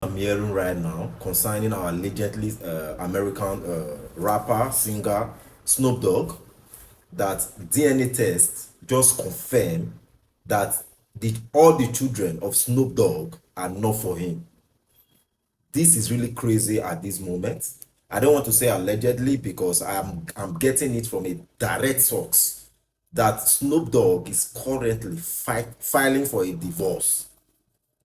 I'm hearing right now concerning our legendary American rapper, singer, Snoop Dogg, that DNA test just confirmed that all the children of Snoop Dogg are not for him. This is really crazy at this moment. I don't want to say allegedly because I'm getting it from a direct source that Snoop Dogg is currently filing for a divorce.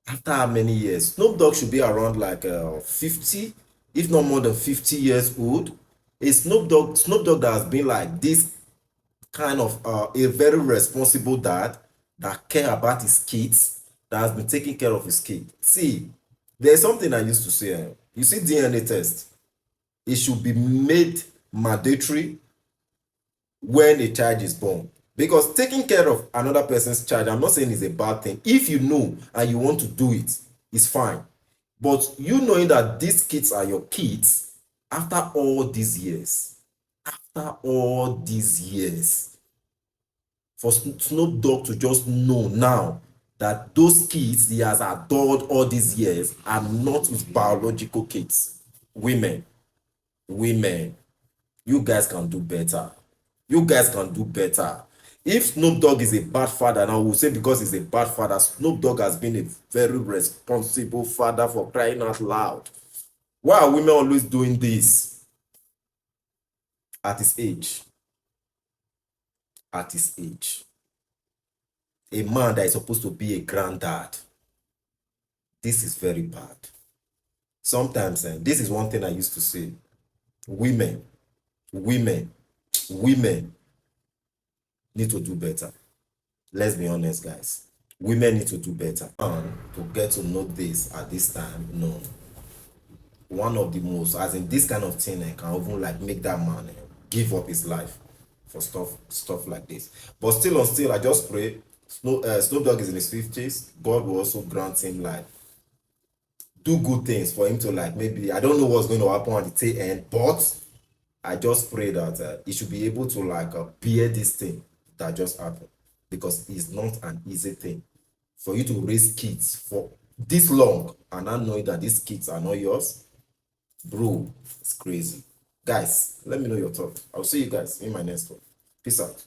After how many years? Snoop Dogg should be around like 50, if not more than 50 years old. A Snoop Dogg that has been like this kind of a very responsible dad that care about his kids, that has been taking care of his kid. See, there's something I used to say. You see, DNA test, it should be made mandatory when a child is born. Because taking care of another person's child, I'm not saying it's a bad thing. If you know and you want to do it, it's fine. But you knowing that these kids are your kids after all these years, for Snoop Dogg to just know now that those kids he has adored all these years are not his biological kids. Women, women, you guys can do better. You guys can do better. If Snoop Dogg is a bad father, and I will say because he's a bad father, Snoop Dogg has been a very responsible father for crying out loud. Why are women always doing this at his age? At his age. A man that is supposed to be a granddad. This is very bad. Sometimes, this is one thing I used to say. Women, women, women need to do better. Let's be honest, guys. Women need to do better. And to get to know this at this time, no. One of the most, as in this kind of thing, can even like make that man give up his life for stuff like this. But still, I just pray Snoop Dogg is in his 50s. God will also grant him like do good things for him to like maybe I don't know what's going to happen at the tail end, but I just pray that he should be able to like bear this thing that just happened because it's not an easy thing for you to raise kids for this long and not knowing that these kids are not yours, bro. It's crazy, guys. Let me know your thoughts. I'll see you guys in my next one. Peace out.